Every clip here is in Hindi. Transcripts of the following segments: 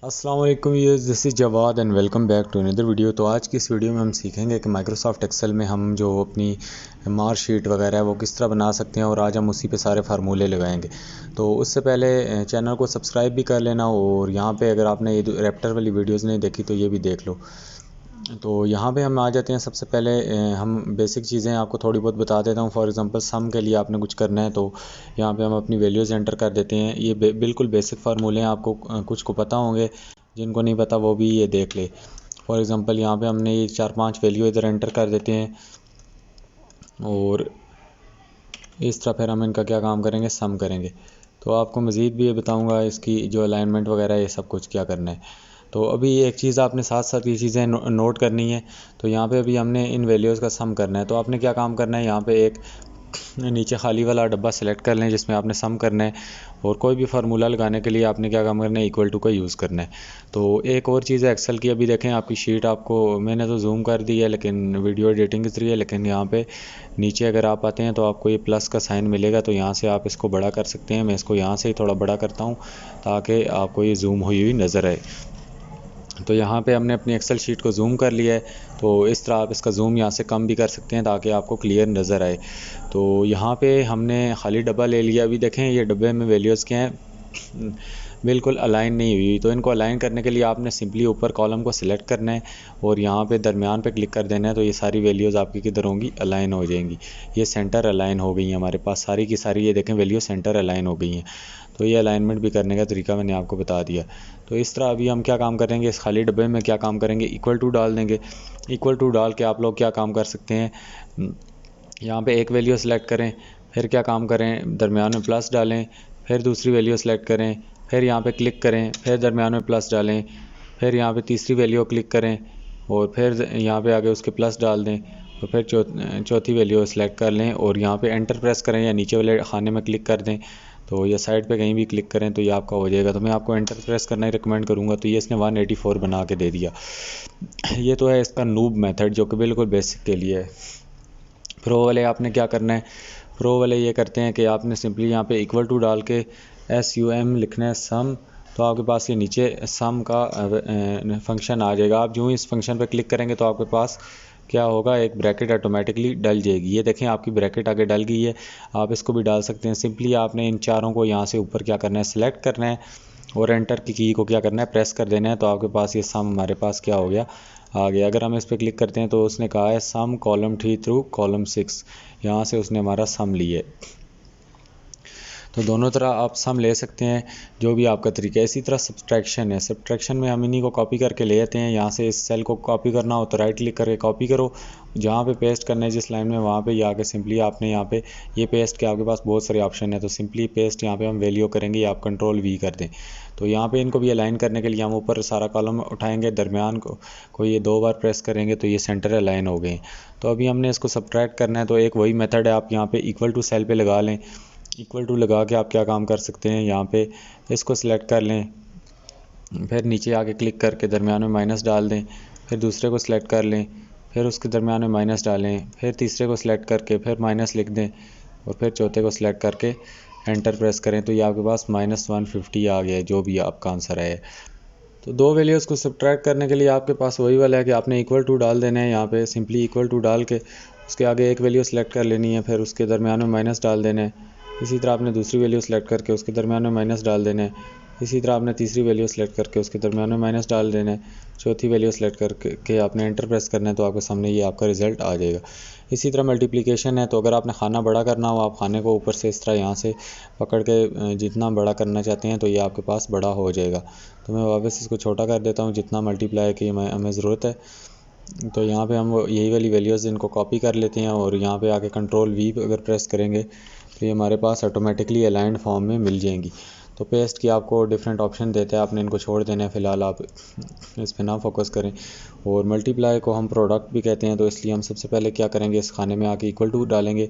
अस्सलाम वालेकुम viewers, this is Jawad and welcome back to another video. तो आज की इस वीडियो में हम सीखेंगे कि माइक्रोसॉफ्ट एक्सेल में हम जो अपनी मार्कशीट वगैरह है वो किस तरह बना सकते हैं और आज हम उसी पे सारे फार्मूले लगाएंगे। तो उससे पहले चैनल को सब्सक्राइब भी कर लेना और यहाँ पे अगर आपने ये रैप्टर वाली वीडियोज़ नहीं देखी तो ये भी देख लो। तो यहाँ पे हम आ जाते हैं। सबसे पहले हम बेसिक चीज़ें आपको थोड़ी बहुत बता देता हूँ। फॉर एग्जांपल सम के लिए आपने कुछ करना है तो यहाँ पे हम अपनी वैल्यूज़ एंटर कर देते हैं। ये बिल्कुल बेसिक फार्मूले हैं, आपको कुछ को पता होंगे, जिनको नहीं पता वो भी ये देख ले। फॉर एग्जांपल यहाँ पे हमने ये 4-5 वैल्यू इधर एंटर कर देते हैं और इस तरह फिर हम इनका क्या काम करेंगे, सम करेंगे। तो आपको मज़ीद भी ये बताऊँगा इसकी जो अलाइनमेंट वगैरह ये सब कुछ क्या करना है। तो अभी एक चीज़ आपने साथ साथ ये चीज़ें नोट करनी है। तो यहाँ पे अभी हमने इन वैल्यूज़ का सम करना है। तो आपने क्या काम करना है, यहाँ पे एक नीचे खाली वाला डब्बा सेलेक्ट कर लें जिसमें आपने सम करना है और कोई भी फार्मूला लगाने के लिए आपने क्या काम करना है, इक्वल टू का यूज़ करना है। तो एक और चीज़ है एक्सेल की, अभी देखें आपकी शीट आपको मैंने तो जूम कर दी है लेकिन वीडियो एडिटिंग के ज़रिए, लेकिन यहाँ पे नीचे अगर आप आते हैं तो आपको ये प्लस का साइन मिलेगा। तो यहाँ से आप इसको बड़ा कर सकते हैं। मैं इसको यहाँ से ही थोड़ा बड़ा करता हूँ ताकि आपको ये जूम हुई नज़र आए। तो यहाँ पे हमने अपनी एक्सेल शीट को जूम कर लिया है। तो इस तरह आप इसका जूम यहाँ से कम भी कर सकते हैं ताकि आपको क्लियर नज़र आए। तो यहाँ पे हमने खाली डब्बा ले लिया। अभी देखें ये डब्बे में वैल्यूज़ क्या हैं, बिल्कुल अलाइन नहीं हुई। तो इनको अलाइन करने के लिए आपने सिंपली ऊपर कॉलम को सिलेक्ट करना है और यहाँ पे दरमियान पे क्लिक कर देना है। तो ये सारी वैल्यूज़ आपकी किधर होंगी, अलाइन हो जाएंगी। ये सेंटर अलाइन हो गई हैं हमारे पास सारी की सारी। ये देखें वैल्यू सेंटर अलाइन हो गई हैं। तो ये अलाइनमेंट भी करने का तरीका मैंने आपको बता दिया। तो इस तरह अभी हम क्या काम करेंगे, इस खाली डब्बे में क्या काम करेंगे, इक्वल टू डाल देंगे। इक्वल टू डाल के आप लोग क्या काम कर सकते हैं, यहाँ पे एक वैल्यू सेलेक्ट करें, फिर क्या काम करें, दरमियान में प्लस डालें, फिर दूसरी वैल्यू सेलेक्ट करें, फिर यहाँ पे क्लिक करें, फिर दरमियान में प्लस डालें, फिर यहाँ पे तीसरी वैल्यू क्लिक करें और फिर यहाँ पे आगे उसके प्लस डाल दें और फिर चौथी वैल्यू सेलेक्ट कर लें और यहाँ पे एंटर प्रेस करें या नीचे वाले खाने में क्लिक कर दें। तो ये साइड पे कहीं भी क्लिक करें तो ये आपका हो जाएगा। तो मैं आपको एंटर प्रेस करना ही रिकमेंड करूँगा। तो ये इसने 184 बना के दे दिया। ये तो है इसका नूब मेथड जो कि बिल्कुल बेसिक के लिए है। प्रो वाले आपने क्या करना है, प्रो वाले ये करते हैं कि आपने सिंपली यहाँ पे इक्वल टू डाल के SUM लिखना है, सम। तो आपके पास ये नीचे सम का फंक्शन आ जाएगा। आप जो ही इस फंक्शन पर क्लिक करेंगे तो आपके पास क्या होगा, एक ब्रैकेट ऑटोमेटिकली डल जाएगी। ये देखें आपकी ब्रैकेट आगे डल गई है। आप इसको भी डाल सकते हैं। सिंपली आपने इन चारों को यहाँ से ऊपर क्या करना है, सेलेक्ट करना है और एंटर की को क्या करना है, प्रेस कर देना है। तो आपके पास ये सम हमारे पास क्या हो गया, आ गया। अगर हम इस पर क्लिक करते हैं तो उसने कहा है सम कॉलम 3 थ्रू कॉलम 6, यहाँ से उसने हमारा सम लिए। तो दोनों तरह आप सम ले सकते हैं, जो भी आपका तरीका है। इसी तरह सब्सट्रैक्शन है। सब्सट्रैक्शन में हम इन्हीं को कॉपी करके ले आते हैं। यहाँ से इस सेल को कॉपी करना हो तो राइट क्लिक करके कॉपी करो, जहाँ पे पेस्ट करना है जिस लाइन में वहाँ पे आके सिंपली आपने यहाँ पे ये पेस्ट के आपके पास बहुत सारे ऑप्शन है। तो सिंपली पेस्ट यहाँ पे हम वैल्यू करेंगे या आप कंट्रोल V कर दें। तो यहाँ पे इनको भी अलाइन करने के लिए हम ऊपर सारा कॉलम उठाएंगे, दरमियान को ये 2 बार प्रेस करेंगे तो ये सेंटर अलाइन हो गए। तो अभी हमने इसको सब्ट्रैक्ट करना है। तो एक वही मेथड है, आप यहाँ पे इक्वल टू सेल पे लगा लें। इक्वल टू लगा के आप क्या काम कर सकते हैं, यहाँ पे इसको सिलेक्ट कर लें, फिर नीचे आके क्लिक करके दरमियान में माइनस डाल दें, फिर दूसरे को सिलेक्ट कर लें, फिर उसके दरमियान में माइनस डालें, फिर तीसरे को सिलेक्ट करके फिर माइनस लिख दें और फिर चौथे को सिलेक्ट करके एंटर प्रेस करें। तो ये आपके पास -150 आ गया है, जो भी आपका आंसर है। तो 2 वैल्यूज़ को सब्ट्रैक्ट करने के लिए आपके पास वही वाला है कि आपने इक्वल टू डाल देना है। यहाँ पे सिंपली इक्वल टू डाल के उसके आगे एक वैल्यू सेलेक्ट कर लेनी है, फिर उसके दरमियान में माइनस डाल देना है। इसी तरह आपने दूसरी वैल्यू सेलेक्ट करके उसके दरमियान में माइनस डाल देना है। इसी तरह आपने तीसरी वैल्यू सेलेक्ट करके उसके दरमियान में माइनस डाल देना है। चौथी वैल्यू सेलेक्ट करके आपने एंटर प्रेस करना है तो आपके सामने ये आपका रिज़ल्ट आ जाएगा। इसी तरह मल्टीप्लिकेशन है। तो अगर आपने खाना बड़ा करना हो, आप खाने को ऊपर से इस तरह यहाँ से पकड़ के जितना बड़ा करना चाहते हैं तो ये आपके पास बड़ा हो जाएगा। तो मैं वापस इसको छोटा कर देता हूँ जितना मल्टीप्लाई की हमें ज़रूरत है। तो यहाँ पे हम यही वाली वैल्यूज़ इनको कॉपी कर लेते हैं और यहाँ पे आके कंट्रोल V अगर प्रेस करेंगे तो ये हमारे पास ऑटोमेटिकली अलाइंड फॉर्म में मिल जाएंगी। तो पेस्ट की आपको डिफरेंट ऑप्शन देते हैं, आपने इनको छोड़ देना है, फ़िलहाल आप इस पर ना फोकस करें। और मल्टीप्लाई को हम प्रोडक्ट भी कहते हैं। तो इसलिए हम सबसे पहले क्या करेंगे, इस खाने में आके इक्वल टू डालेंगे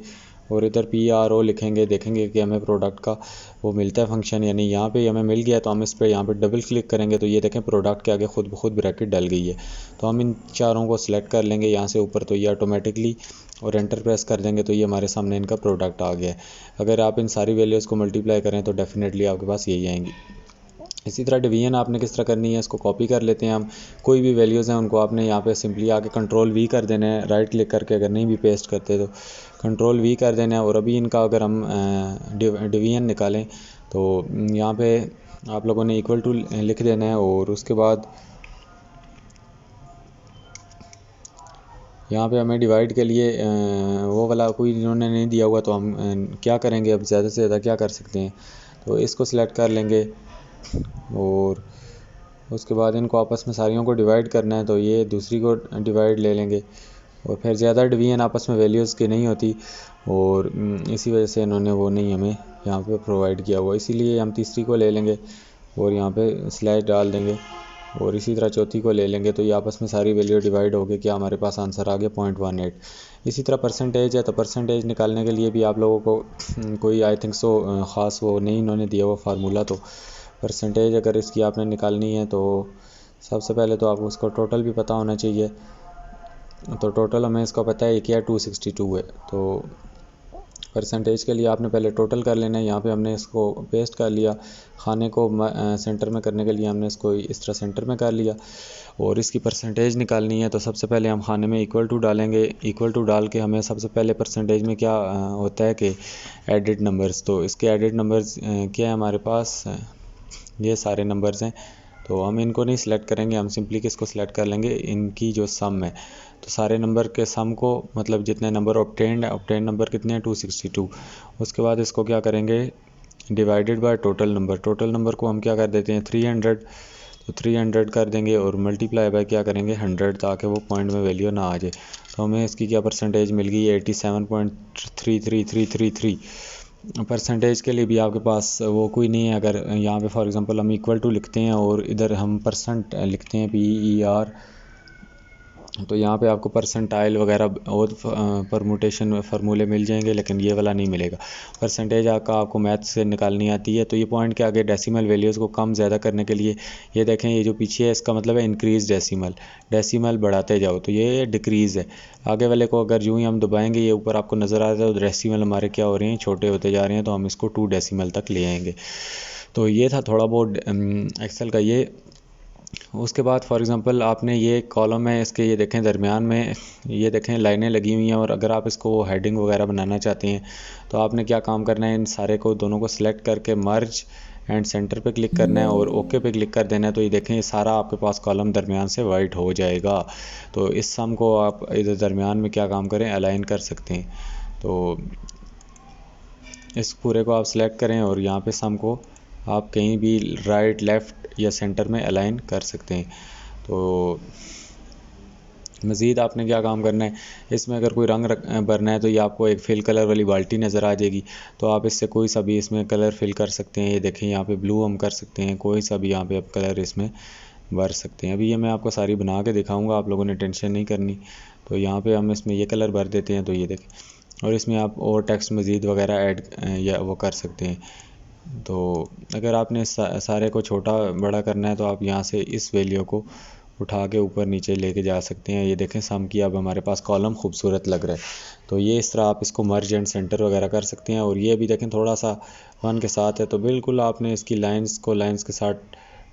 और इधर PRO लिखेंगे, देखेंगे कि हमें प्रोडक्ट का वो मिलता है फंक्शन, यानी यहाँ पे हमें मिल गया। तो हम इस पर यहाँ पे डबल क्लिक करेंगे तो ये देखें प्रोडक्ट के आगे खुद ब खुद ब्रैकेट डल गई है। तो हम इन चारों को सिलेक्ट कर लेंगे यहाँ से ऊपर, तो ये ऑटोमेटिकली, और एंटर प्रेस कर देंगे तो ये हमारे सामने इनका प्रोडक्ट आ गया है। अगर आप इन सारी वैल्यूज़ को मल्टीप्लाई करें तो डेफिनेटली आपके पास यही आएंगी। इसी तरह डिवीजन आपने किस तरह करनी है, इसको कॉपी कर लेते हैं हम। कोई भी वैल्यूज़ हैं उनको आपने यहाँ पे सिंपली आके कंट्रोल वी कर देना है, राइट क्लिक करके, अगर नहीं भी पेस्ट करते तो कंट्रोल वी कर देना है। और अभी इनका अगर हम डिवीजन निकालें तो यहाँ पे आप लोगों ने इक्वल टू लिख देना है, और उसके बाद यहाँ पे हमें डिवाइड के लिए वो वाला कोई इन्होंने नहीं दिया हुआ, तो हम क्या करेंगे, अब ज़्यादा से ज़्यादा क्या कर सकते हैं, तो इसको सिलेक्ट कर लेंगे और उसके बाद इनको आपस में सारियों को डिवाइड करना है, तो ये दूसरी को डिवाइड ले लेंगे। और फिर ज़्यादा डिवीजन आपस में वैल्यूज़ की नहीं होती, और इसी वजह से इन्होंने वो नहीं हमें यहाँ पे प्रोवाइड किया हुआ, इसीलिए हम तीसरी को ले लेंगे और यहाँ पे स्लैश डाल देंगे, और इसी तरह चौथी को ले लेंगे। तो ये आपस में सारी वैल्यू डिवाइड हो गई, क्या हमारे पास आंसर आ गया 0.18। इसी तरह परसेंटेज है, तो परसेंटेज निकालने के लिए भी आप लोगों को कोई आई थिंक सो ख़ास वो नहीं इन्होंने दिया हुआ फार्मूला। तो परसेंटेज अगर इसकी आपने निकालनी है तो सबसे पहले तो आपको उसको टोटल भी पता होना चाहिए। तो टोटल हमें इसका पता है कि 262 है, तो परसेंटेज के लिए आपने पहले टोटल कर लेना है। यहाँ पे हमने इसको पेस्ट कर लिया, खाने को सेंटर में करने के लिए हमने इसको इस तरह सेंटर में कर लिया, और इसकी परसेंटेज निकालनी है। तो सबसे पहले हम खाने में इक्वल टू डालेंगे, इक्वल टू डाल के हमें सबसे पहले परसेंटेज में क्या होता है कि एडिड नंबर्स, तो इसके एडिड नंबर्स क्या है हमारे पास, ये सारे नंबर्स हैं। तो हम इनको नहीं सिलेक्ट करेंगे, हम सिंपली किसको सिलेक्ट कर लेंगे, इनकी जो सम है, तो सारे नंबर के सम को, मतलब जितने नंबर ऑब्टेन्ड है, ऑब्टेन्ड नंबर कितने हैं 262। उसके बाद इसको क्या करेंगे, divided by total number, total number को हम क्या कर देते हैं 300, तो 300 कर देंगे, और मल्टीप्लाई बाय क्या करेंगे 100, ताकि वो पॉइंट में वैल्यू ना आ जाए। तो हमें इसकी क्या परसेंटेज मिल गई 87.33333। परसेंटेज के लिए भी आपके पास वो कोई नहीं है। अगर यहाँ पे फॉर एग्जांपल हम इक्वल टू लिखते हैं और इधर हम परसेंट लिखते हैं PER, तो यहाँ पे आपको परसेंटाइल वगैरह और परमुटेशन फार्मूले मिल जाएंगे, लेकिन ये वाला नहीं मिलेगा। परसेंटेज आपको मैथ से निकालनी आती है। तो ये पॉइंट के आगे डेसिमल वैल्यूज़ को कम ज़्यादा करने के लिए, ये देखें ये जो पीछे है इसका मतलब है इंक्रीज डेसिमल, डेसिमल बढ़ाते जाओ, तो ये डिक्रीज़ है। आगे वाले को अगर यूँ ही हम दबाएंगे, ये ऊपर आपको नज़र आ रहा है, तो डेसिमल हमारे क्या हो रहे हैं, छोटे होते जा रहे हैं, तो हम इसको 2 डेसिमल तक ले आएंगे। तो ये था थोड़ा बहुत एक्सेल का ये। उसके बाद फॉर एग्ज़ाम्पल आपने ये कॉलम है, इसके ये देखें दरमियान में ये देखें लाइनें लगी हुई हैं, और अगर आप इसको हेडिंग वगैरह बनाना चाहते हैं तो आपने क्या काम करना है, इन सारे को दोनों को सिलेक्ट करके मर्ज एंड सेंटर पे क्लिक करना है और ओके पे क्लिक कर देना है। तो ये देखें ये सारा आपके पास कॉलम दरमियान से वाइट हो जाएगा। तो इस सम को आप इधर दरमियान में क्या काम करें, अलाइन कर सकते हैं। तो इस पूरे को आप सिलेक्ट करें और यहाँ पे सम को आप कहीं भी राइट, लेफ़्ट या सेंटर में अलाइन कर सकते हैं। तो मज़ीद आपने क्या काम करना है, इसमें अगर कोई रंग भरना है तो ये आपको एक फिल कलर वाली बाल्टी नज़र आ जाएगी, तो आप इससे कोई सा भी इसमें कलर फिल कर सकते हैं। ये देखें यहाँ पे ब्लू हम कर सकते हैं, कोई सा भी यहाँ पे आप कलर इसमें भर सकते हैं। अभी ये मैं आपको सारी बना के दिखाऊंगा, आप लोगों ने टेंशन नहीं करनी। तो यहाँ पे हम इसमें ये कलर भर देते हैं, तो ये देखें, और इसमें आप और टेक्स्ट मज़ीद वगैरह ऐड या वो कर सकते हैं। तो अगर आपने सारे को छोटा बड़ा करना है तो आप यहाँ से इस वैल्यू को उठा के ऊपर नीचे लेके जा सकते हैं। ये देखें सम की अब हमारे पास कॉलम खूबसूरत लग रहा है। तो ये इस तरह आप इसको मर्ज एंड सेंटर वगैरह कर सकते हैं। और ये भी देखें थोड़ा सा वन के साथ है, तो बिल्कुल आपने इसकी लाइंस को लाइंस के साथ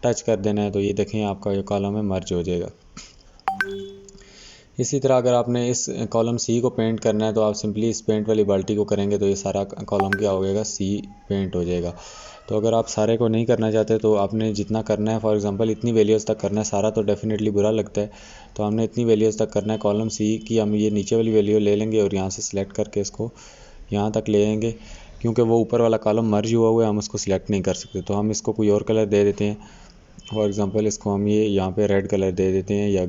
टच कर देना है। तो ये देखें आपका ये कॉलम है मर्ज हो जाएगा। इसी तरह अगर आपने इस कॉलम सी को पेंट करना है तो आप सिंपली इस पेंट वाली बाल्टी को करेंगे, तो ये सारा कॉलम क्या हो जाएगा, सी पेंट हो जाएगा। तो अगर आप सारे को नहीं करना चाहते तो आपने जितना करना है, फॉर एग्जांपल इतनी वैल्यूज़ तक करना है, सारा तो डेफिनेटली बुरा लगता है, तो हमने इतनी वैल्यूज़ तक करना है। कॉलम सी की हम ये नीचे वाली वैल्यू ले लेंगे और यहाँ से सिलेक्ट करके इसको यहाँ तक ले आएंगे। क्योंकि वो ऊपर वाला कॉलम मर्ज हुआ हुआ है, हम उसको सिलेक्ट नहीं कर सकते, तो हम इसको कोई और कलर दे देते हैं। फॉर एग्ज़ाम्पल इसको हम ये यहाँ पर रेड कलर दे देते हैं या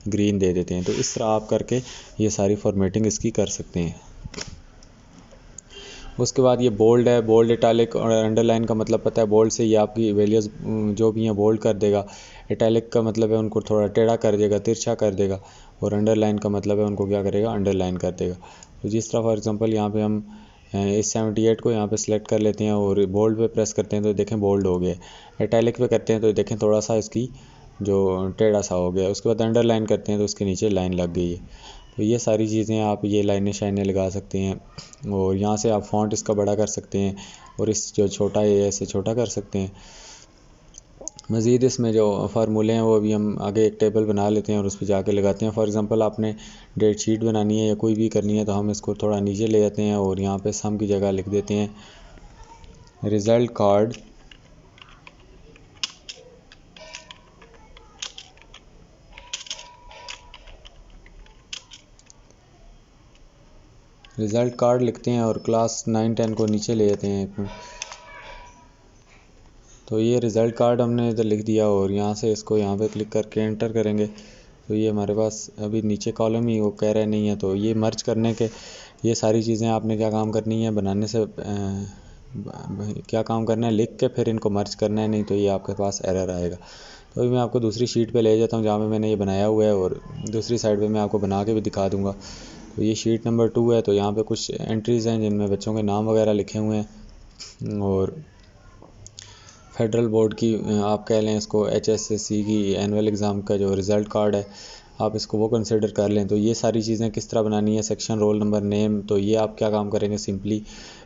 ग्रीन दे देते हैं। तो इस तरह आप करके ये सारी फॉर्मेटिंग इसकी कर सकते हैं। उसके बाद ये बोल्ड है, बोल्ड, इटैलिक और अंडरलाइन का मतलब पता है, बोल्ड से ये आपकी वैल्यूज़ जो भी हैं बोल्ड कर देगा। इटैलिक का मतलब है उनको थोड़ा टेढ़ा कर देगा, तिरछा कर देगा, और अंडरलाइन का मतलब है उनको क्या करेगा, अंडरलाइन कर देगा। तो जिस तरह फॉर एग्जांपल यहाँ पे हम इस 78 को यहाँ पे सिलेक्ट कर लेते हैं और बोल्ड पे प्रेस करते हैं तो देखें बोल्ड हो गया। इटैलिक पे करते हैं तो देखें थोड़ा सा इसकी जो टेढ़ा सा हो गया। उसके बाद अंडरलाइन करते हैं तो उसके नीचे लाइन लग गई है। तो ये सारी चीज़ें आप ये लाइनें शाइनें लगा सकते हैं। और यहाँ से आप फ़ॉन्ट इसका बड़ा कर सकते हैं और इस जो छोटा है इसे छोटा कर सकते हैं। मज़ीद इसमें जो फार्मूले हैं वो अभी हम आगे एक टेबल बना लेते हैं और उस पर जाके लगाते हैं। फॉर एग्ज़ाम्पल आपने डेट शीट बनानी है या कोई भी करनी है तो हम इसको थोड़ा नीचे ले जाते हैं और यहाँ पे सम की जगह लिख देते हैं रिज़ल्ट कार्ड लिखते हैं और क्लास 9-10 को नीचे ले जाते हैं। तो ये रिज़ल्ट कार्ड हमने इधर लिख दिया और यहाँ से इसको यहाँ पे क्लिक करके एंटर करेंगे तो ये हमारे पास अभी नीचे कॉलम ही वो कह रहे नहीं है। तो ये मर्ज करने के ये सारी चीज़ें आपने क्या काम करनी है, बनाने से क्या काम करना है, लिख के फिर इनको मर्ज करना है, नहीं तो ये आपके पास एरर आएगा। तो अभी मैं आपको दूसरी शीट पे ले जाता हूँ जहाँ पे मैंने ये बनाया हुआ है और दूसरी साइड पे मैं आपको बना के भी दिखा दूँगा। तो ये शीट नंबर 2 है। तो यहाँ पे कुछ एंट्रीज़ हैं जिनमें बच्चों के नाम वगैरह लिखे हुए हैं और फेडरल बोर्ड की आप कह लें इसको HSSC की एनुअल एग्ज़ाम का जो रिज़ल्ट कार्ड है आप इसको वो कंसिडर कर लें। तो ये सारी चीज़ें किस तरह बनानी है, सेक्शन, रोल नंबर, नेम, तो ये आप क्या काम करेंगे, सिंपली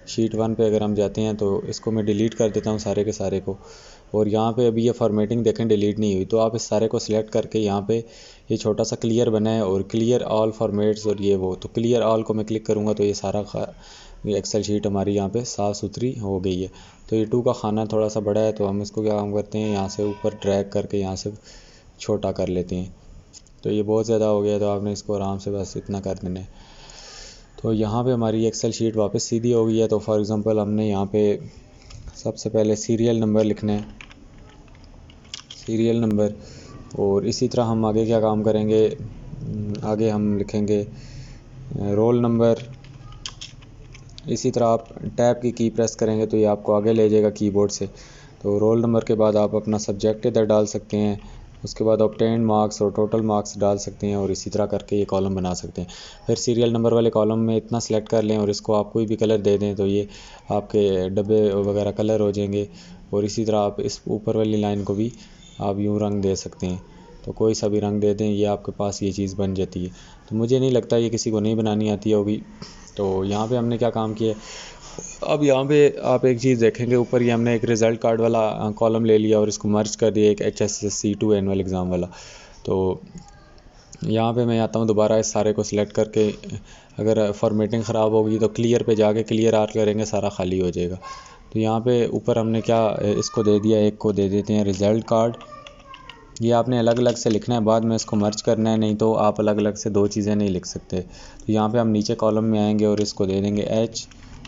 शीट 1 पे अगर हम जाते हैं तो इसको मैं डिलीट कर देता हूँ सारे के सारे को। और यहाँ पे अभी ये फॉर्मेटिंग देखें डिलीट नहीं हुई, तो आप इस सारे को सिलेक्ट करके यहाँ पे ये छोटा सा क्लियर बना है और क्लियर ऑल फॉर्मेट्स और ये वो, तो क्लियर ऑल को मैं क्लिक करूँगा तो ये सारा ये एक्सेल शीट हमारी यहाँ पे साफ़ सुथरी हो गई है। तो ये 2 का खाना थोड़ा सा बड़ा है तो हम इसको क्या काम करते हैं, यहाँ से ऊपर ड्रैग करके यहाँ से छोटा कर लेते हैं। तो ये बहुत ज़्यादा हो गया तो आपने इसको आराम से बस इतना कर देना है। तो यहाँ पे हमारी एक्सेल शीट वापस सीधी हो गई है। तो फॉर एग्ज़ाम्पल हमने यहाँ पे सबसे पहले सीरियल नंबर लिखना है, सीरियल नंबर, और इसी तरह हम आगे क्या काम करेंगे, आगे हम लिखेंगे रोल नंबर। इसी तरह आप टैब की प्रेस करेंगे तो ये आपको आगे ले जाएगा कीबोर्ड से। तो रोल नंबर के बाद आप अपना सब्जेक्ट इधर डाल सकते हैं, उसके बाद ऑब्टेन्ड मार्क्स और टोटल मार्क्स डाल सकते हैं और इसी तरह करके ये कॉलम बना सकते हैं। फिर सीरियल नंबर वाले कॉलम में इतना सेलेक्ट कर लें और इसको आप कोई भी कलर दे दें तो ये आपके डब्बे वगैरह कलर हो जाएंगे। और इसी तरह आप इस ऊपर वाली लाइन को भी आप यूँ रंग दे सकते हैं, तो कोई सा भी रंग दे दें, ये आपके पास ये चीज़ बन जाती है। तो मुझे नहीं लगता ये किसी को नहीं बनानी आती होगी। तो यहाँ पे हमने क्या काम किया, अब यहाँ पे आप एक चीज़ देखेंगे, ऊपर ये हमने एक रिज़ल्ट कार्ड वाला कॉलम ले लिया और इसको मर्ज कर दिया एक HSSC2 एनुअल एग्ज़ाम वाला। तो यहाँ पे मैं आता हूँ दोबारा इस सारे को सिलेक्ट करके, अगर फॉर्मेटिंग ख़राब होगी तो क्लियर पे जाके क्लियर आर करेंगे, सारा खाली हो जाएगा। तो यहाँ पे ऊपर हमने क्या इसको दे दिया, एक को दे देते हैं रिज़ल्ट कार्ड। ये आपने अलग अलग से लिखना है, बाद में इसको मर्ज करना है, नहीं तो आप अलग अलग से 2 चीज़ें नहीं लिख सकते। तो यहाँ पे हम नीचे कॉलम में आएंगे और इसको दे देंगे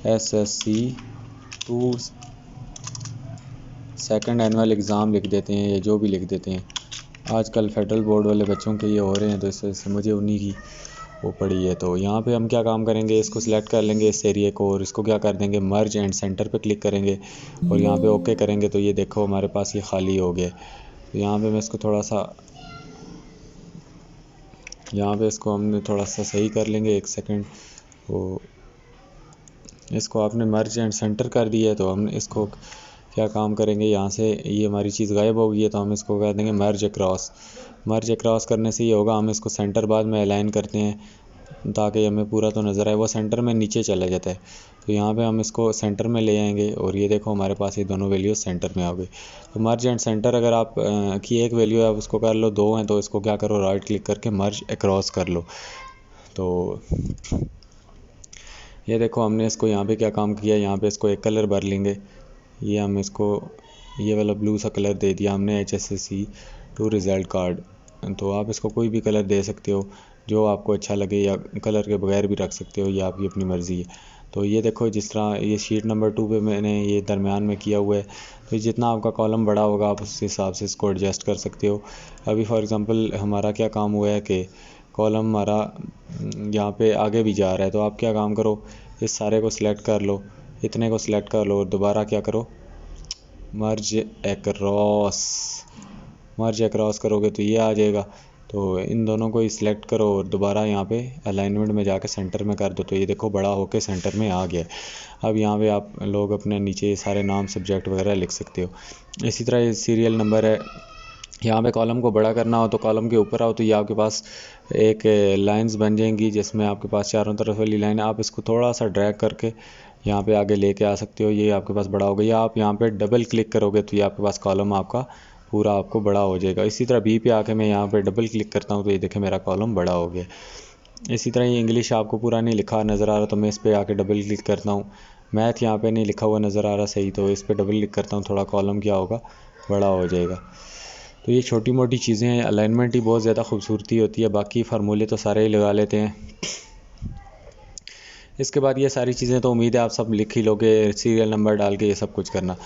HSSC2 सेकंड एनुअल एग्ज़ाम लिख देते हैं, या जो भी लिख देते हैं। आजकल फेडरल बोर्ड वाले बच्चों के ये हो रहे हैं तो इस वजह से मुझे उन्हीं की वो पड़ी है। तो यहाँ पे हम क्या काम करेंगे, इसको सिलेक्ट कर लेंगे इस एरिया को और इसको क्या कर देंगे, मर्ज एंड सेंटर पे क्लिक करेंगे और यहाँ पे ओके करेंगे तो ये देखो हमारे पास ये खाली हो गया। तो यहाँ पे मैं इसको थोड़ा सा, यहाँ पे इसको हमने थोड़ा सा सही कर लेंगे, 1 सेकंड। वो इसको आपने मर्ज एंड सेंटर कर दिया है तो हम इसको क्या काम करेंगे, यहाँ से ये हमारी चीज़ गायब हो गई है तो हम इसको कर देंगे मर्ज अक्रॉस। मर्ज अक्रॉस करने से ये होगा, हम इसको सेंटर बाद में अलाइन करते हैं ताकि हमें पूरा तो नज़र आए, वो सेंटर में नीचे चला जाता है। तो यहाँ पे हम इसको सेंटर में ले आएंगे और ये देखो हमारे पास ये दोनों वैल्यू सेंटर में आ गई। तो मर्ज एंड सेंटर अगर आप की एक वैल्यू है आप उसको कर लो, 2 हैं तो इसको क्या करो, राइट क्लिक करके मर्ज अक्रॉस कर लो। तो ये देखो हमने इसको यहाँ पे क्या काम किया, यहाँ पे इसको एक कलर भर लेंगे, ये हम इसको ये वाला ब्लू सा कलर दे दिया हमने HSSC2 रिज़ल्ट कार्ड। तो आप इसको कोई भी कलर दे सकते हो जो आपको अच्छा लगे, या कलर के बगैर भी रख सकते हो, ये आपकी अपनी मर्ज़ी है। तो ये देखो जिस तरह ये शीट नंबर 2 पे मैंने ये दरमियान में किया हुआ है, तो जितना आपका कॉलम बड़ा होगा आप उस हिसाब से इसको एडजस्ट कर सकते हो। अभी फॉर एग्ज़ाम्पल हमारा क्या काम हुआ है कि कॉलम हमारा यहाँ पे आगे भी जा रहा है, तो आप क्या काम करो, इस सारे को सिलेक्ट कर लो, इतने को सिलेक्ट कर लो और दोबारा क्या करो, मर्ज अक्रॉस करोगे तो ये आ जाएगा। तो इन दोनों को ही सिलेक्ट करो और दोबारा यहाँ पे अलाइनमेंट में जाके सेंटर में कर दो, तो ये देखो बड़ा होके सेंटर में आ गया। अब यहाँ पे आप लोग अपने नीचे सारे नाम, सब्जेक्ट वगैरह लिख सकते हो। इसी तरह ये सीरियल नंबर है, यहाँ पे कॉलम को बड़ा करना हो तो कॉलम के ऊपर आओ तो ये आपके पास एक लाइंस बन जाएंगी जिसमें आपके पास चारों तरफ वाली लाइन है, आप इसको थोड़ा सा ड्रैग करके यहाँ पे आगे लेके आ सकते हो, ये आपके पास बड़ा हो गया। आप यहाँ पे डबल क्लिक करोगे तो ये आपके पास कॉलम आपका पूरा आपको बड़ा हो जाएगा। इसी तरह बी पे आके मैं यहाँ पे डबल क्लिक करता हूँ तो ये देखें मेरा कॉलम बड़ा हो गया। इसी तरह ये इंग्लिश आपको पूरा नहीं लिखा नज़र आ रहा तो मैं इस पर आके डबल क्लिक करता हूँ। मैथ यहाँ पे नहीं लिखा हुआ नज़र आ रहा सही, तो इस पर डबल क्लिक करता हूँ, थोड़ा कॉलम क्या होगा, बड़ा हो जाएगा। तो ये छोटी मोटी चीज़ें हैं, अलाइनमेंट ही बहुत ज़्यादा खूबसूरती होती है, बाकी फार्मूले तो सारे ही लगा लेते हैं। इसके बाद ये सारी चीज़ें तो उम्मीद है आप सब लिख ही लोगे, सीरियल नंबर डाल के ये सब कुछ करना।